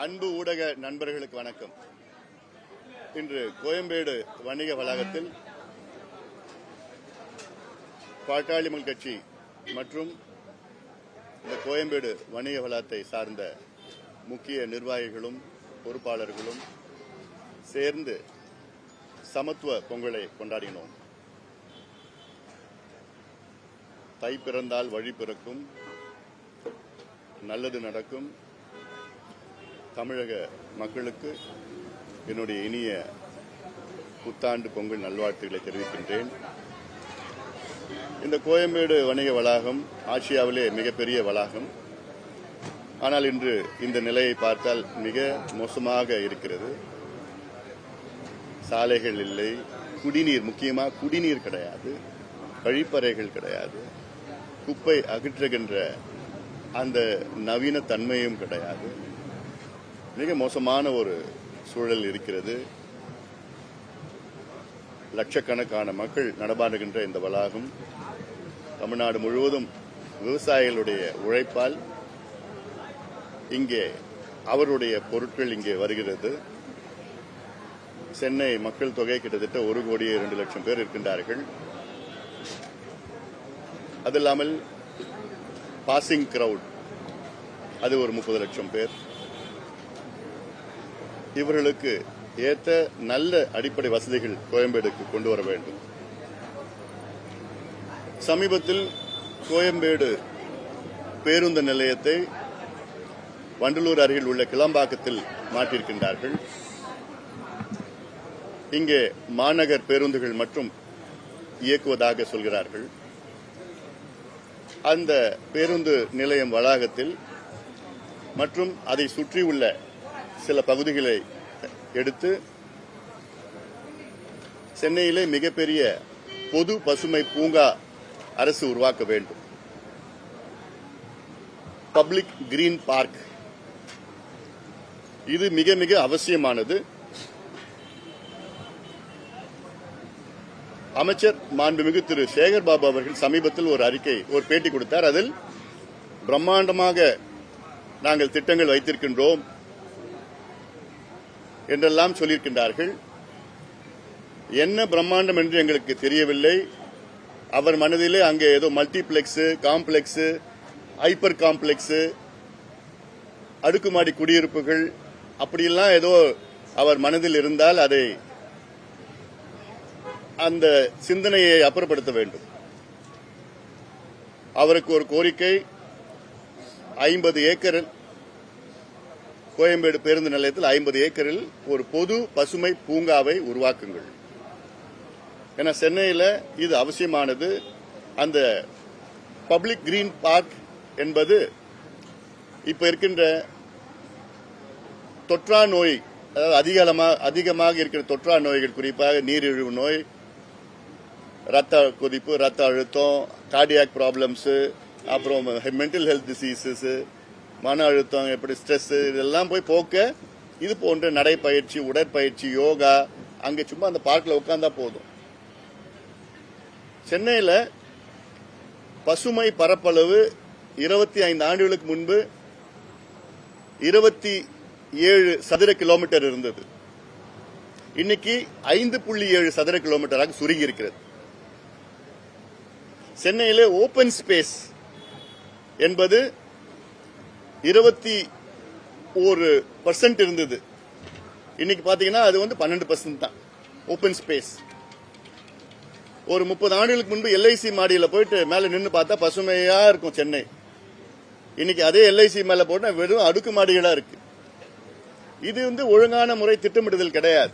அன்பு ஊடக நண்பர்களுக்கு வணக்கம். இன்று கோயம்பேடு வணிக வளாகத்தில் பாட்டாளி மக்கள் கட்சி மற்றும் இந்த கோயம்பேடு வணிக வளாகத்தை சார்ந்த முக்கிய நிர்வாகிகளும் பொறுப்பாளர்களும் சேர்ந்து சமத்துவ பொங்கலை கொண்டாடினோம். தை பிறந்தால் வழி பிறக்கும், நல்லது நடக்கும். தமிழக மக்களுக்கு என்னுடைய இனிய புத்தாண்டு பொங்கல் நல்வாழ்த்துக்களை தெரிவிக்கின்றேன். இந்த கோயம்பேடு வணிக வளாகம் ஆசியாவிலே மிகப்பெரிய வளாகம். ஆனால் இன்று இந்த நிலையை பார்த்தால் மிக மோசமாக இருக்கிறது. சாலைகள் இல்லை, குடிநீர், முக்கியமாக குடிநீர் கிடையாது, கழிப்பறைகள் கிடையாது, குப்பை அகற்றுகின்ற அந்த நவீன தன்மையும் கிடையாது. மிக மோசமான ஒரு சூழல் இருக்கிறது. லட்சக்கணக்கான மக்கள் நடமாடுகின்ற இந்த வளாகம் தமிழ்நாடு முழுவதும் விவசாயிகளுடைய உழைப்பால் இங்கே அவருடைய பொருட்கள் இங்கே வருகிறது. சென்னை மக்கள் தொகை கிட்டத்தட்ட 1,02,00,000 பேர் இருக்கின்றார்கள். அது இல்லாமல் பாசிங் கிரவுட் அது ஒரு 30 லட்சம் பேர். இவர்களுக்கு ஏற்ற நல்ல அடிப்படை வசதிகள் கோயம்பேடுக்கு கொண்டு வர வேண்டும். சமீபத்தில் கோயம்பேடு பேருந்து நிலையத்தை வண்டலூர் அருகில் உள்ள கிளம்பாக்கத்தில் மாற்றியிருக்கின்றார்கள். இங்கே மாநகர் பேருந்துகள் மற்றும் இயக்குவதாக சொல்கிறார்கள். அந்த பேருந்து நிலையம் வளாகத்தில் மற்றும் அதை சுற்றியுள்ள சில பகுதிகளை எடுத்து சென்னையிலே மிகப்பெரிய பொது பசுமை பூங்கா அரசு உருவாக்க வேண்டும். பப்ளிக் கிரீன் பார்க் இது மிக மிக அவசியமானது. அமைச்சர் மாண்புமிகு திரு சேகர் பாபு அவர்கள் சமீபத்தில் ஒரு பேட்டி கொடுத்தார். அதில் பிரம்மாண்டமாக நாங்கள் திட்டங்கள் வைத்திருக்கின்றோம் என்றெல்லாம் சொல்லியிருக்கின்றார்கள். என்ன பிரம்மாண்டம் என்று எங்களுக்கு தெரியவில்லை. அவர் மனதிலே அங்கே ஏதோ மல்டிபிளெக்ஸ், காம்ப்ளெக்ஸ், ஹைப்பர் காம்ப்ளெக்ஸ், அடுக்குமாடி குடியிருப்புகள் அப்படியெல்லாம் ஏதோ அவர் மனதில் இருந்தால் அதை அந்த சிந்தனையை அப்புறப்படுத்த வேண்டும். அவருக்கு ஒரு கோரிக்கை, 50 ஏக்கர் கோயம்பேடு பேருந்து நிலையத்தில் 50 ஏக்கரில் ஒரு பொது பசுமை பூங்காவை உருவாக்குங்கள். ஏன்னா சென்னையில் இது அவசியமானது. அந்த பப்ளிக் கிரீன் பார்க் என்பது இப்ப இருக்கின்ற தொற்றா நோய், அதாவது அதிகமாக இருக்கிற தொற்றா நோய்கள், குறிப்பாக நீரிழிவு நோய், ரத்த கொதிப்பு, ரத்த அழுத்தம், கார்டியாக் ப்ராப்ளம்ஸ், அப்புறம் மென்டல் ஹெல்த் டிசீசஸ், மன அழுத்தம், எப்படி ஸ்ட்ரெஸ், இதெல்லாம் போய் போக்க இது போன்ற நடைப்பயிற்சி, உடற்பயிற்சி, யோகா அங்கே சும்மா அந்த பார்க்கில் உட்கார்ந்தா போதும். சென்னையில் பசுமை பரப்பளவு 25 ஆண்டுகளுக்கு முன்பு 27 சதுர கிலோமீட்டர் இருந்தது. இன்னைக்கு 5.7 சதுர கிலோமீட்டராக சுருங்கி இருக்கிறது. சென்னையிலே ஓபன் ஸ்பேஸ் என்பது 21% இருந்தது. இன்னைக்கு பாத்தீங்கன்னா அது 12% தான் ஓபன் ஸ்பேஸ். ஒரு 30 ஆண்டுகளுக்கு முன்பு எல்ஐசி மாடியில போயிட்டு மேல நின்று பார்த்தா பசுமையா இருக்கும் சென்னை. இன்னைக்கு அதே எல்ஐசி மேல போட்டா வெறும் அடுக்கு மாடிகளா இருக்கு. இது ஒழுங்கான முறை திட்டமிடுதல் கிடையாது.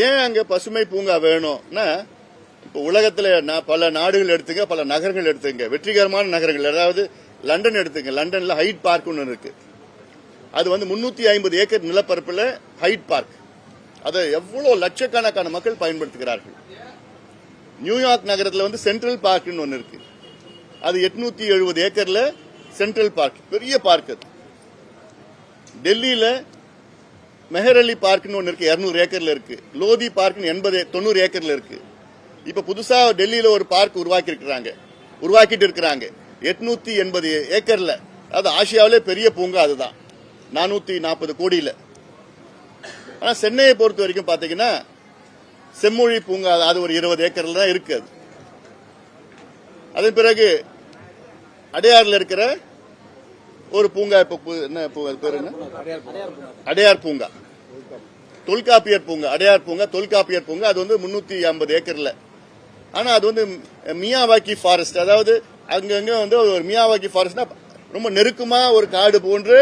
ஏன் அங்க பசுமை பூங்கா வேணும்னா, இப்ப உலகத்துல பல நாடுகள் எடுத்துங்க, பல நகரங்கள் எடுத்துங்க, வெற்றிகரமான நகரங்கள், அதாவது லண்டன் எடுத்துங்க. லண்டன்ல ஹைட் பார்க் ஒன்று இருக்கு. அது 350 ஏக்கர் நிலப்பரப்புல ஹைட் பார்க். அதை எவ்வளவு லட்சக்கணக்கான மக்கள் பயன்படுத்துகிறார்கள். நியூயார்க் நகரத்தில் சென்ட்ரல் பார்க் ஒன்று இருக்கு. அது 870 ஏக்கர்ல சென்ட்ரல் பார்க், பெரிய பார்க். அது டெல்லியில மெஹர் அலி பார்க் ஒன்று இருக்கு, 200 ஏக்கர்ல இருக்கு. லோதி பார்க் 90 ஏக்கர்ல இருக்கு. இப்ப புதுசா டெல்லியில ஒரு பார்க் உருவாக்கிட்டு இருக்கிறாங்க 880 ஏக்கர்ல. அது ஆசியாவிலே பெரிய பூங்கா. அதுதான் 440 கோடியில். ஆனா சென்னையை பொறுத்த வரைக்கும் பாத்தீங்கன்னா செம்மொழி பூங்கா அது ஒரு 20 ஏக்கர்ல தான் இருக்கு. அதன் பிறகு அடையாறுல இருக்கிற ஒரு பூங்கா, என்ன பேர் என்ன, அடையார் பூங்கா, தொல்காப்பியர் பூங்கா, அடையார் பூங்கா, தொல்காப்பியர் பூங்கா, அது 350 ஏக்கர்ல. ஆனா அது மியாவாக்கி ஃபாரஸ்ட், அதாவது அங்கங்க ஒரு மியாவாக்கி ஃபாரஸ்ட்னா ரொம்ப நெருக்கமா ஒரு காடு போன்று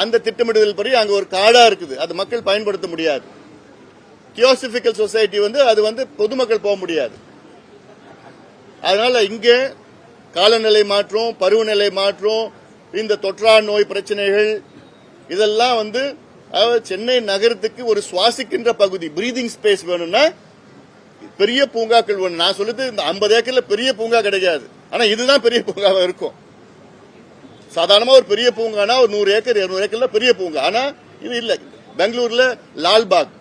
அந்த திட்டமிடுதல் படி அங்க ஒரு காடா இருக்குது. அது மக்கள் பயன்படுத்த முடியாது. தியோசபிக்கல் சொசைட்டி அது பொதுமக்கள் போக முடியாது. அதனால இங்க காலநிலை மாற்றம், பருவநிலை மாற்றம், இந்த தொற்றா நோய் பிரச்சனைகள் இதெல்லாம் சென்னை நகரத்துக்கு ஒரு சுவாசிக்கின்ற பகுதி, பிரீதிங் ஸ்பேஸ் வேணும்னா பெரிய பூங்காக்கள் வேணும். நான் சொல்லுது இந்த 50 ஏக்கர்ல பெரிய பூங்கா கிடைக்காது. ஆனா இதுதான் பெரிய பூங்காவா இருக்கும். சாதாரணமா ஒரு பெரிய பூங்கானா ஒரு 100 ஏக்கர் 200 ஏக்கர்ல பெரிய பூங்கா. ஆனா இது இல்ல. பெங்களூர்ல லால்பாக்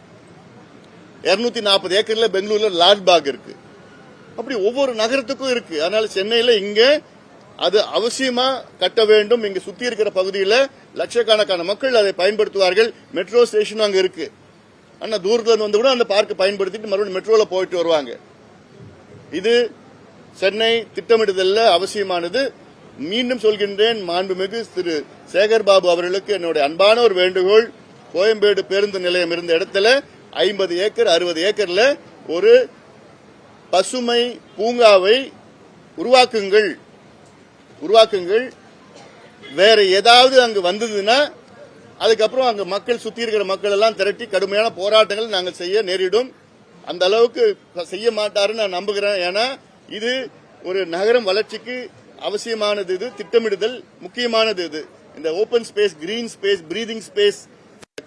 240 ஏக்கர்ல பெங்களூர்ல லால்பாக் இருக்கு. அப்படி ஒவ்வொரு நகரத்துக்கும் இருக்கு. அதனால சென்னையில இங்க அது அவசியமா கட்ட வேண்டும். இங்க சுத்தி இருக்கிற பகுதியில் லட்சக்கணக்கான மக்கள் அதை பயன்படுத்துவார்கள். மெட்ரோ ஸ்டேஷன் அங்க இருக்கு. ஆனா தூரத்துல வந்து கூட அந்த பார்க்க பயன்படுத்திட்டு மறுபடியும் மெட்ரோல போயிட்டு வருவாங்க. இது சென்னை திட்டமிடுதல்ல அவசியமானது. மீண்டும் சொல்கின்றேன், மாண்புமிகு திரு சேகர் பாபு அவர்களுக்கு என்னுடைய அன்பான ஒரு வேண்டுகோள். கோயம்பேடு பேருந்து நிலையம் இருந்த இடத்துல 50 ஏக்கர் 60 ஏக்கர்ல ஒரு பசுமை பூங்காவை உருவாக்குங்கள். வேற ஏதாவது அங்கு வந்ததுன்னா அதுக்கப்புறம் அங்க மக்கள் சுத்தி இருக்கிற மக்கள் எல்லாம் திரட்டி கடுமையான போராட்டங்கள் நாங்கள் செய்ய நேரிடும். அந்த அளவுக்கு செய்ய மாட்டாருன்னு நான் நம்புகிறேன். ஏன்னா இது ஒரு நகரம் வளர்ச்சிக்கு அவசியமானது. இது திட்டமிடுதல் முக்கியமானது. இது இந்த open space, green space, breathing space,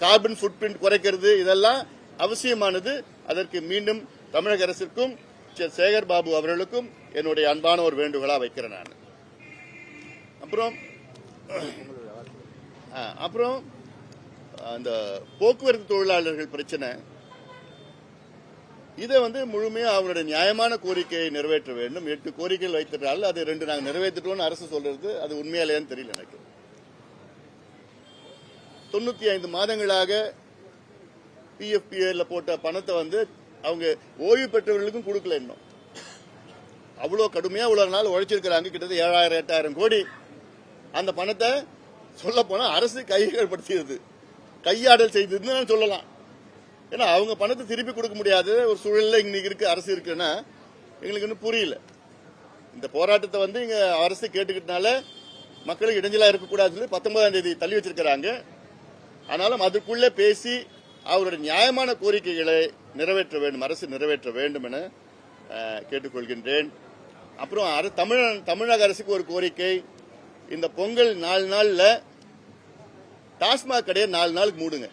carbon food print குறைக்கிறது இதெல்லாம் அவசியமானது. அதற்கு மீண்டும் தமிழக அரசிற்கும் சேகர் பாபு அவர்களுக்கும் என்னுடைய அன்பான ஒரு வேண்டுகோளா வைக்கிறேன். நான் அப்புறம் அந்த போக்குவரத்து தொழிலாளர்கள் பிரச்சனை, இதை முழுமையா அவங்களுடைய நியாயமான கோரிக்கையை நிறைவேற்ற வேண்டும். 8 கோரிக்கைகள் வைத்திருந்தால் அது 2 நாங்கள் நிறைவேற்றிட்டோம்னு அரசு சொல்றது அது உண்மையாலேன்னு தெரியல எனக்கு. 95 மாதங்களாக பிஎஃபிஏல போட்ட பணத்தை அவங்க ஓய்வு பெற்றவர்களுக்கும் கொடுக்கல. இன்னும் அவ்வளவு கடுமையா இவ்வளவு நாள் உழைச்சிருக்கிறாங்க. கிட்டத்தட்ட 7000-8000 கோடி. அந்த பணத்தை சொல்ல போனா அரசு கையகப்படுத்தியது, கையாடல் செய்ததுன்னு சொல்லலாம். ஏன்னா அவங்க பணத்தை திருப்பி கொடுக்க முடியாத ஒரு சூழல்ல இன்னைக்கு இருக்கு அரசு இருக்குன்னா எங்களுக்கு இன்னும் புரியல. இந்த போராட்டத்தை இங்க அரசு கேட்டுக்கிட்டனால மக்களுக்கு இடைஞ்சலா இருக்கக்கூடாதுன்னு 19ஆம் தேதி தள்ளி வச்சிருக்கிறாங்க. ஆனாலும் அதுக்குள்ளே பேசி அவருடைய நியாயமான கோரிக்கைகளை நிறைவேற்ற வேண்டும், அரசு நிறைவேற்ற வேண்டும் என கேட்டுக்கொள்கின்றேன். அப்புறம் தமிழக அரசுக்கு ஒரு கோரிக்கை, இந்த பொங்கல் 4 நாள்ல டாஸ்மாக் கடையை 4 நாளுக்கு மூடுங்க.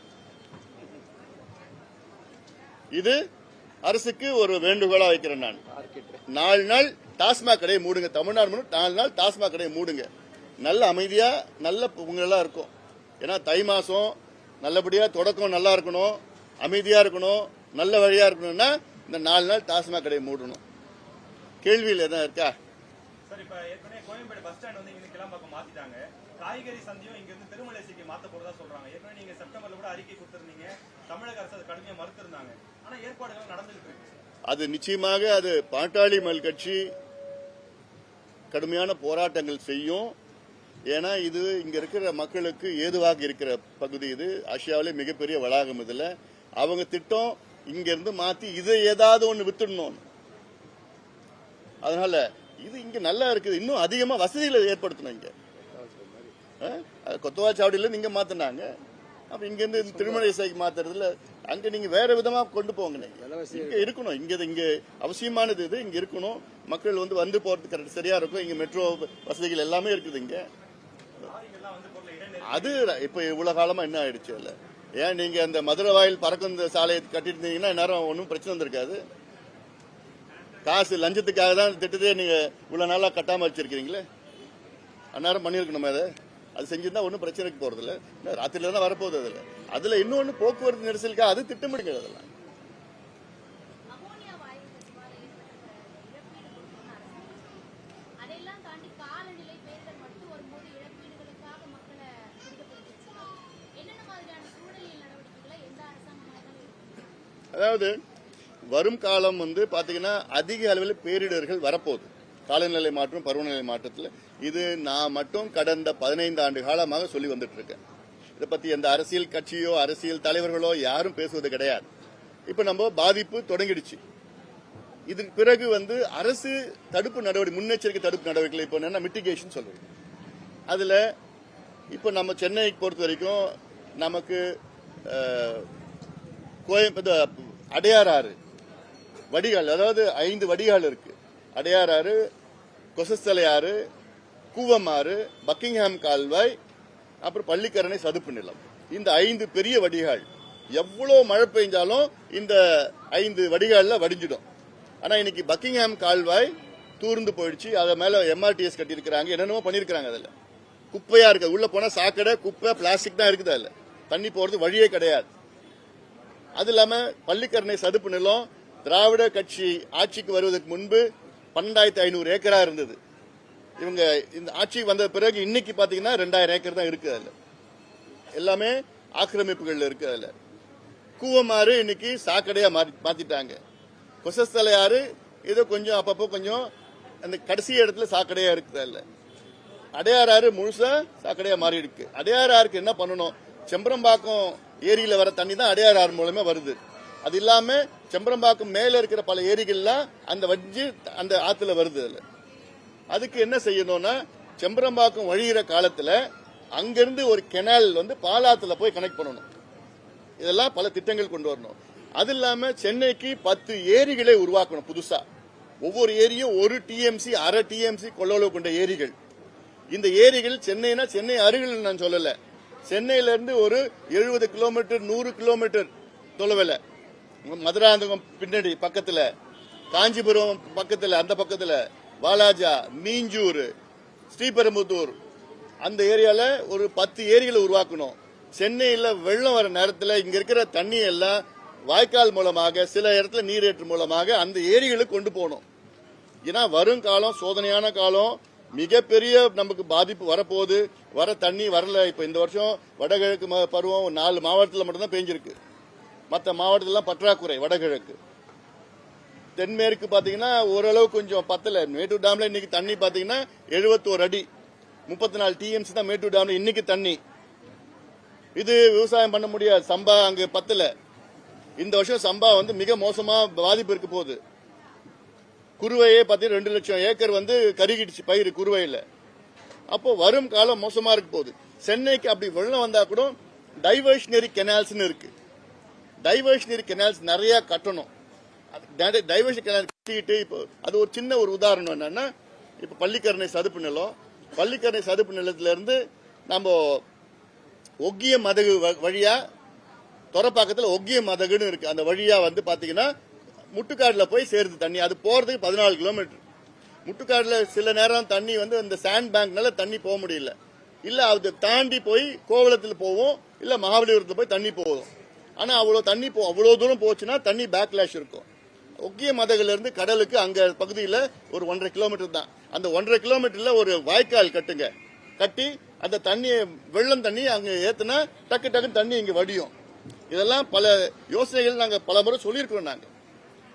இது அரசுக்கு ஒரு வேண்டுகோளா வைக்கிறேன். நான் 4 நாள் டாஸ்மாக் கடையை மூடுங்க. தமிழ்நாடு 4 நாள் டாஸ்மாக் கடையை மூடுங்க. நல்ல அமைதியா நல்ல பொங்கலா இருக்கும். ஏன்னா தை மாசம் நல்லபடியா தொடக்கம் நல்லா இருக்கணும், அமைதியா இருக்கணும், நல்ல வழியா இருக்கணும்னா இந்த 4 நாள் டாஸ்மாக் கடையை மூடணும். கேள்வியில் எதாவது இருக்கா? சார், இப்ப ஏற்கனவே கோயம்பேடு பஸ் ஸ்டாண்ட் இங்க கிளம்பாக்கம் மாத்திட்டாங்க. காய்கறி சந்தையும் இங்க இருந்து திருமலைக்கு மாத்த போறதா சொல்றாங்க. ஏற்கனவே நீங்க செப்டம்பர்ல கூட அறிக்கை கொடுத்திருந்தீங்க. தமிழக அரசு அது கடுமையா மறுத்திருந்தாங்க. ஆனா ஏற்பாடுகள் நடந்துட்டு இருக்கு. அது நிச்சயமாக அது பாட்டாளி மக்கள் கட்சி கடுமையான போராட்டங்கள் செய்யும். ஏன்னா இது இங்க இருக்கிற மக்களுக்கு ஏதுவாக இருக்கிற பகுதி. இது ஆசியாவிலே மிகப்பெரிய வளாகம். இதுல அவங்க திட்டம் இங்க இருந்து மாத்தி இதை ஏதாவது ஒண்ணு வித்துடணும். அதனால இது இங்க நல்லா இருக்குது. இன்னும் அதிகமா வசதிகளை ஏற்படுத்தணும். இங்க கொத்தவாச்சாவடியில இங்க மாத்தினாங்க. அப்ப இங்க இருந்து திருமலை சாய்க்கு மாத்துறதுல அங்க நீங்க வேற விதமா கொண்டு போங்க. இங்க இருக்கணும். இங்க அவசியமானது இது இங்க இருக்கணும். மக்கள் வந்து போறதுக்கு கரெக்ட் சரியா இருக்கும். இங்க மெட்ரோ வசதிகள் எல்லாமே இருக்குது. இங்க அது இப்ப இவ்வளவு காலமா என்ன ஆயிடுச்சு? இல்ல ஏன் நீங்க அந்த மதுரை வாயில் பறக்கும் சாலையை கட்டிட்டு இருந்தீங்கன்னா நேரம் ஒன்னும் பிரச்சனை வந்திருக்காது. காசு லஞ்சத்துக்காக தான் திட்டத்தையே நீங்க இவ்வளவு நாளா கட்டாம வச்சிருக்கீங்களே, அந்நேரம் பண்ணிருக்கணும். அது செஞ்சிருந்தா ஒன்னும் பிரச்சனைக்கு போறது இல்ல. ராத்திரில தான் வரப்போகுது. அதுல இன்னொன்னு போக்குவரத்து நெரிசலுக்காக அது திட்டமிடுங்க. அதெல்லாம் அதாவது வரும் காலம் வந்து பாத்தீங்கன்னா அதிக அளவில் பேரிடர்கள் வரப்போகுது. காலநிலை மாற்றம், பருவநிலை மாற்றத்தில் இது நான் மட்டும் கடந்த 15 ஆண்டு காலமாக சொல்லி வந்துட்டு இருக்கேன். இதை பத்தி எந்த அரசியல் கட்சியோ அரசியல் தலைவர்களோ யாரும் பேசுவது கிடையாது. இப்ப நம்ம பாதிப்பு தொடங்கிடுச்சு. இதுக்கு பிறகு வந்து அரசு தடுப்பு நடவடிக்கை, முன்னெச்சரிக்கை தடுப்பு நடவடிக்கை இப்போ என்ன மிட்டிகேஷன் சொல்றோம். அதுல இப்ப நம்ம சென்னையை பொறுத்த வரைக்கும் நமக்கு அடையார் ஆறு வடிகால், அதாவது 5 வடிகால் இருக்கு. அடையார் ஆறு, கொசஸ்தலை ஆறு, கூவம் ஆறு, பக்கிங்ஹாம் கால்வாய், அப்புறம் பள்ளிக்கரணை சதுப்பு நிலம். இந்த 5 பெரிய வடிகால் எவ்வளவு மழை பெய்ஞ்சாலும் இந்த 5 வடிகால்ல வடிஞ்சிடும். ஆனா இன்னைக்கு பக்கிங்ஹாம் கால்வாய் தூர்ந்து போயிடுச்சு. அத மேல எம்ஆர்டிஎஸ் கட்டி இருக்காங்க, என்னென்னமோ பண்ணிருக்காங்க. அதுல குப்பையா இருக்கு, உள்ள போனா சாக்கடை, குப்பை, பிளாஸ்டிக் தான் இருக்குது. அதுல தண்ணி போறது வழியே கிடையாது. அது இல்லாம பள்ளிக்கரணை சதுப்பு நிலம் திராவிட கட்சி ஆட்சிக்கு வருவதற்கு முன்பு 12,500 ஏக்கரா இருந்தது. இவங்க இந்த ஆட்சி வந்த பிறகு இன்னைக்கு பாத்தீங்கன்னா 2000 ஏக்கர் தான் இருக்கு. அதுல எல்லாமே ஆக்கிரமிப்புகள் இருக்கு. அதுல கூவமாறு இன்னைக்கு சாக்கடையா மாத்திட்டாங்க. கொசஸ்தலை ஆறு ஏதோ கொஞ்சம் அப்பப்போ கொஞ்சம் அந்த கடைசி இடத்துல சாக்கடையா இருக்குது. அதுல அடையார் ஆறு முழுசா சாக்கடையா மாறி இருக்கு. அடையார் ஆறுக்கு என்ன பண்ணணும்? செம்பரம்பாக்கம் ஏரியில வர தண்ணி தான் அடையார் ஆறு மூலமா வருது. அது இல்லாம செம்பரம்பாக்கம் மேல இருக்கிற பல ஏரிகள்லாம் அந்த வஞ்சி அந்த ஆத்துல வருது. அதுக்கு என்ன செய்யணும்னா, செம்பரம்பாக்கம் வழிகிற காலத்துல அங்கிருந்து ஒரு கெனால் வந்து பாலாத்துல போய் கனெக்ட் பண்ணணும். இதெல்லாம் பல திட்டங்கள் கொண்டு வரணும். அது இல்லாம சென்னைக்கு 10 ஏரிகளை உருவாக்கணும் புதுசா. ஒவ்வொரு ஏரியும் 1 டிஎம்சி, அரை டிஎம்சி கொள்ளளவு கொண்ட ஏரிகள். இந்த ஏரிகள் சென்னைனா சென்னை அருகில் நான் சொல்லல, சென்னையில இருந்து ஒரு 70 கிலோமீட்டர் 100 கிலோமீட்டர் தொலைவில், மதுராந்தகம் பின்னாடி பக்கத்துல, காஞ்சிபுரம் பக்கத்துல, அந்த பக்கத்துல வாலாஜா, மீஞ்சூர், ஸ்ரீபெரும்புதூர், அந்த ஏரியால ஒரு 10 ஏரிகளை உருவாக்கணும். சென்னையில வெள்ளம் வர நேரத்தில் இங்க இருக்கிற தண்ணி எல்லாம் வாய்க்கால் மூலமாக, சில இடத்துல நீரேற்று மூலமாக அந்த ஏரிகளுக்கு கொண்டு போகணும். ஏன்னா வரும் காலம் சோதனையான காலம், மிகப்பெரிய நமக்கு பாதிப்பு வரப்போகுது. வர தண்ணி வரல. இப்ப இந்த வருஷம் வடகிழக்கு பருவம் 4 மாவட்டத்தில் மட்டும்தான் பெஞ்சிருக்கு. மற்ற மாவட்டத்திலாம் பற்றாக்குறை. வடகிழக்கு, தென்மேற்கு பாத்தீங்கன்னா ஓரளவு கொஞ்சம் பத்தல. மேட்டூர் டேம்ல இன்னைக்கு தண்ணி பாத்தீங்கன்னா 71 அடி, 34 டிஎம்சி தான் மேட்டூர் டேம்ல இன்னைக்கு தண்ணி. இது விவசாயம் பண்ண முடியாது. சம்பா அங்க பத்தல. இந்த வருஷம் சம்பா வந்து மிக மோசமா பாதிப்பு இருக்க போகுது. குறுவையே பாத்தீங்கன்னா 2 லட்சம் ஏக்கர் வந்து கருகிடுச்சு பயிர் குறுவையில. அப்போ வரும் காலம் மோசமா இருக்க போகுது. சென்னைக்கு அப்படி வெள்ளம் வந்தா கூட டைவர்ஷனரி கெனால்ஸ் இருக்கு. டைவர்ஷனரி கெனால்ஸ் நிறைய கட்டணும். டைவர்ஷன் கெனால் கட்டிட்டு இப்போ அது ஒரு சின்ன ஒரு உதாரணம் என்னன்னா, இப்ப பள்ளிக்கரணை சதுப்பு நிலம், பள்ளிக்கரணை சதுப்பு நிலத்துல இருந்து நம்ம ஒக்கிய மதகு வழியா, தொரப்பாக்கத்தில் ஒக்கிய மதகுன்னு இருக்கு, அந்த வழியா வந்து பாத்தீங்கன்னா முட்டுக்காடுல போய் சேருது தண்ணி. அது போறதுக்கு 14 கிலோமீட்டர். முட்டுக்காடுல சில நேரம் தண்ணி வந்து இந்த சாண்ட் பேங்க்னால தண்ணி போக முடியல. இல்ல அதை தாண்டி போய் கோவளத்தில் போவோம், இல்ல மகாபலிபுரத்தில் போய் தண்ணி போகும். ஆனா அவ்வளவு தூரம் போச்சுன்னா தண்ணி பேக்லாஷ் இருக்கும். ஒக்கிய மதகுல இருந்து கடலுக்கு அங்க பகுதியில் ஒரு 1.5 கிலோமீட்டர் தான். அந்த 1.5 கிலோமீட்டர்ல ஒரு வாய்க்கால் கட்டுங்க. கட்டி அந்த தண்ணியை, வெள்ளம் தண்ணி அங்க ஏத்துனா டக்கு டக்குன்னு தண்ணி இங்க வடியும். இதெல்லாம் பல யோசனைகள் நாங்க பல முறை சொல்லியிருக்கிறோம். நாங்க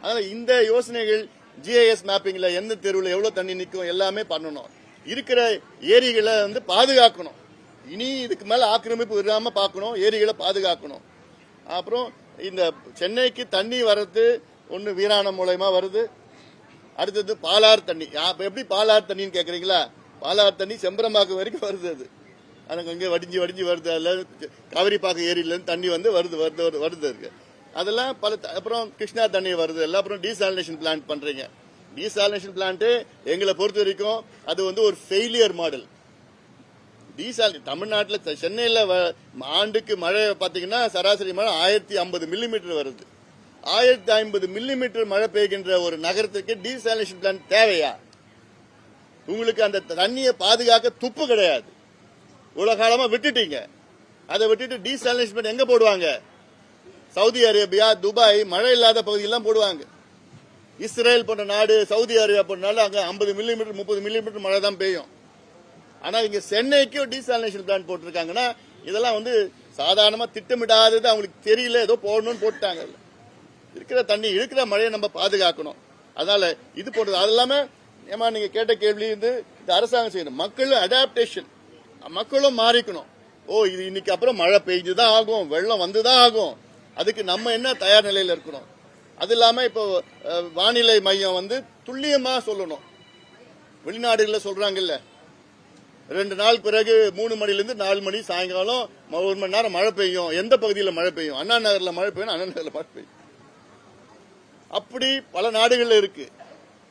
அதனால இந்த யோசனைகள் ஜிஐஎஸ் மேப்பிங்ல எந்த தெருவில் எவ்வளவு தண்ணி நிற்கும் எல்லாமே பண்ணணும். இருக்கிற ஏரிகளை வந்து பாதுகாக்கணும். இனி இதுக்கு மேல ஆக்கிரமிப்பு இல்லாம பார்க்கணும். ஏரிகளை பாதுகாக்கணும். அப்புறம் இந்த சென்னைக்கு தண்ணி வர்றது ஒன்னு வீராணம் மூலமா வருது. அடுத்தது பாலாறு தண்ணி. எப்படி பாலாறு தண்ணின்னு கேக்குறீங்களா? பாலாறு தண்ணி செம்பரம்பாக்கம் வரைக்கும் வருது. அது எனக்கு அங்கே வடிஞ்சு வடிஞ்சு வருது. அதில் காவிரிப்பாக்கம் ஏரியிலேருந்து தண்ணி வந்து வருது இருக்கு. அதெல்லாம் பல. அப்புறம் கிருஷ்ணா தண்ணி வருது எல்லாம். அப்புறம் டீசாலினேஷன் பிளான்ட் பண்றீங்க. டீசாலினேஷன் பிளான்ட் எங்களை பொறுத்த வரைக்கும் அது வந்து ஒரு ஃபெயிலியர் மாடல். தமிழ்நாட்டில் சென்னையில் ஆண்டுக்கு மழை பார்த்தீங்கன்னா சராசரி மழை 1050 மில்லிமீட்டர் வருது. 1050 மில்லிமீட்டர் மழை பெய்கின்ற ஒரு நகரத்துக்கு டீசாலினேஷன் பிளான்ட் தேவையா? உங்களுக்கு அந்த தண்ணியை பாதுகாக்க துப்பு கிடையாது. இவ்வளவு காலமா விட்டுட்டீங்க. அதை விட்டுட்டு டீசாலினேஷன் பிளான்ட் எங்க போடுவாங்க? சவுதி அரேபியா, துபாய், மழை இல்லாத பகுதியெல்லாம் போடுவாங்க. இஸ்ரேல் போன்ற நாடு, சவுதி அரேபியா போன்ற நாடு அங்க 50 மில்லிமீட்டர் 30 மில்லிமீட்டர் மழை தான் பெய்யும். ஆனா இங்க சென்னைக்கும் டீசாலினேஷன் பிளான்ட் போட்டிருக்காங்கன்னா இதெல்லாம் வந்து சாதாரணமா திட்டமிடாதது, அவங்களுக்கு தெரியல, ஏதோ போடணும்னு போட்டாங்க. இருக்கிற தண்ணி இருக்கிற மழையை நம்ம பாதுகாக்கணும். அதனால இது போன்றது அது இல்லாம ஏமா நீங்க கேட்ட கேள்வி இந்த அரசாங்கம் செய்யணும். மக்களும் அடாப்டேஷன், மக்களும் மாறிக்கணும். இது இன்னைக்கு அப்புறம் மழை பெய்ஞ்சுதான் ஆகும், வெள்ளம் வந்துதான் ஆகும். அதுக்கு நம்ம என்ன தயார் நிலையில இருக்கணும். அது இல்லாம இப்போ வானிலை மையம் வந்து துல்லியமா சொல்லணும். வெளிநாடுகளில் சொல்றாங்கல்ல 2 நாள் பிறகு 3 மணிலிருந்து 4 மணி சாயங்காலம் 1 மணி நேரம் மழை பெய்யும். எந்த பகுதியில் மழை பெய்யும்? அண்ணா நகர்ல மழை பெய்யும், அண்ணா நகர்ல மழை பெய்யும். அப்படி பல நாடுகள்ல இருக்கு.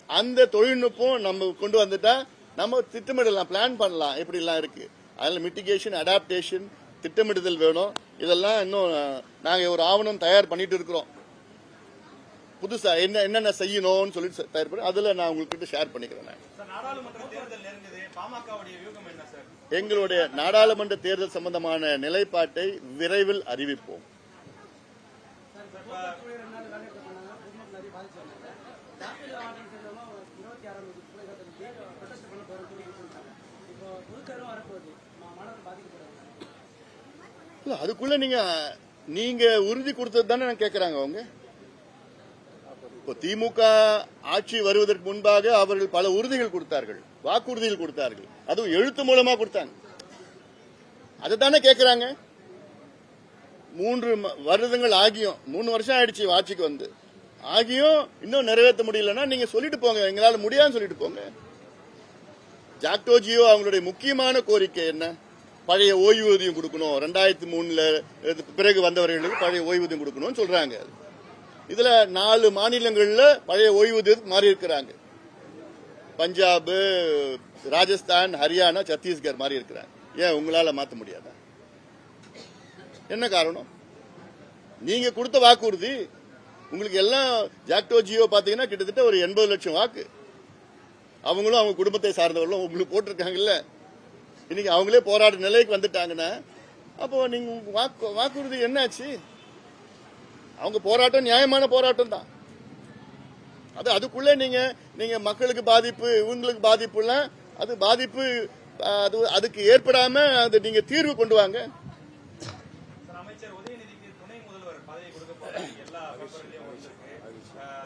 அந்த தொழில்நுட்பம் நம்ம கொண்டு வந்துட்டா நம்ம திட்டமிடலாம், பிளான் பண்ணலாம். இப்படி எல்லாம் இருக்கு. அதனால மிட்டிகேஷன், அடாப்டேஷன், திட்டமிடுதல் வேணும். இதெல்லாம் இன்னும் நாங்க ஒரு ஆவணம் தயார் பண்ணிட்டு இருக்கிறோம். புதுசா என்னென்ன செய்யணும்னு சொல்லி தயார் பண்ணி அதுல நான் உங்ககிட்ட ஷேர் பண்ணிக்கிறேன். நாடாளுமன்ற தேர்தல் நெருங்குது, பாமகவுடைய வியூகம் என்ன சார்? எங்களுடைய நாடாளுமன்ற தேர்தல் சம்பந்தமான நிலைப்பாட்டை விரைவில் அறிவிப்போம். அதுக்குள்ள நீங்க உறுதி கொடுத்தது தானே கேட்கிறாங்க அவங்க. இப்போ திமுக ஆட்சி வருவதற்கு முன்பாக அவர்கள் பல உறுதிகள் கொடுத்தார்கள், வாக்குறுதிகள் கொடுத்தார்கள். அதுவும் எழுத்து மூலமா கொடுத்தாங்க. அதுதானே கேட்கிறாங்க. 3 வருடங்கள் ஆகியும் 3 வருஷம் ஆயிடுச்சு ஆட்சிக்கு வந்து ஆகியும் இன்னும் நிறைவேற்ற முடியலன்னா நீங்க சொல்லிட்டு போங்க, எங்களால முடியாதுன்னு சொல்லிட்டு போங்க. ஜாக்டோ ஜியோ அவங்களுடைய முக்கியமான கோரிக்கை என்ன? பழைய ஓய்வூதியம் கொடுக்கணும். 2003 பிறகு வந்தவர்களுக்கு பழைய ஓய்வூதியம் கொடுக்கணும்னு சொல்றாங்க. இதுல 4 மாநிலங்கள்ல பழைய ஓய்வூதியத்துக்கு மாறி இருக்கிறாங்க. பஞ்சாப், ராஜஸ்தான், ஹரியானா, சத்தீஸ்கர் மாறி இருக்கிறாங்க. ஏன் உங்களால மாற்ற முடியாதா? என்ன காரணம்? நீங்க கொடுத்த வாக்குறுதி. உங்களுக்கு எல்லாம் ஜாக்டோ ஜியோ பாத்தீங்கன்னா கிட்டத்தட்ட ஒரு 80 லட்சம் வாக்கு. அவங்களும் அவங்க குடும்பத்தை சார்ந்தவர்களும் உங்களுக்கு போட்டிருக்காங்கல்ல. இன்னைக்கு அவங்களே போராட நிலைக்கு வந்துட்டாங்கன்னா அப்போ நீங்க வாக்குறுதி என்னாச்சு? அவங்க போராட்டம் நியாயமான போராட்டம் தான். அதுக்குள்ள நீங்க மக்களுக்கு பாதிப்பு, இவங்களுக்கு பாதிப்பு, அது பாதிப்பு அதுக்கு ஏற்படாம அது நீங்க தீர்வு கொண்டு வாங்க. அமைச்சர் உதயநிதிக்கு துணை முதல்வர் பதவி கொடுக்க போறாங்க. எல்லா பேப்பர்லயும்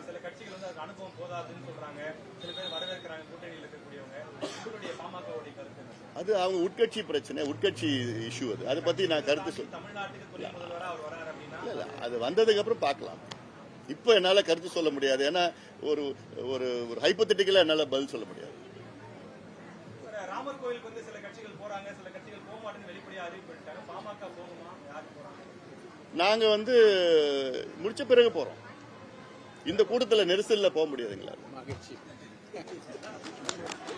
சில கட்சிகள் வந்து அதுக்கு அனுபவம் போதாதுன்னு சொல்றாங்க. சில பேர் வரவேற்கிறாங்க, கூட்டணியில் இருக்கக்கூடியவங்க. உங்களுடைய பாமகவுடைய கருத்து என்ன? அது அவங்க உட்கட்சி பிரச்சனை, உட்கட்சி இஷ்யூ. அதை பத்தி நான் கருத்து தமிழ்நாட்டுக்கு துணை முதல்வரா அவர் வராரு அப்படின்னா அது வந்ததுக்கு அப்புறம் பார்க்கலாம். இப்ப என்னால கருத்து சொல்ல முடியாது. ஏன்னா ஒரு ஒரு ஹைப்போதெட்டிக்கலா என்னால பதில் சொல்ல முடியாது. ராமர் கோயிலுக்கு வந்து சில கட்சிகள் போறாங்க, சில கட்சிகள் போக மாட்டேன்னு வெளிப்படையா அறிவிப்பிட்டாங்க. பாமக போகுமா? யாரு போறாங்க? நாங்க முடிச்ச பிறகு போறோம். இந்த கூட்டத்தில் நெரிசல்ல போக முடியாதுங்களா?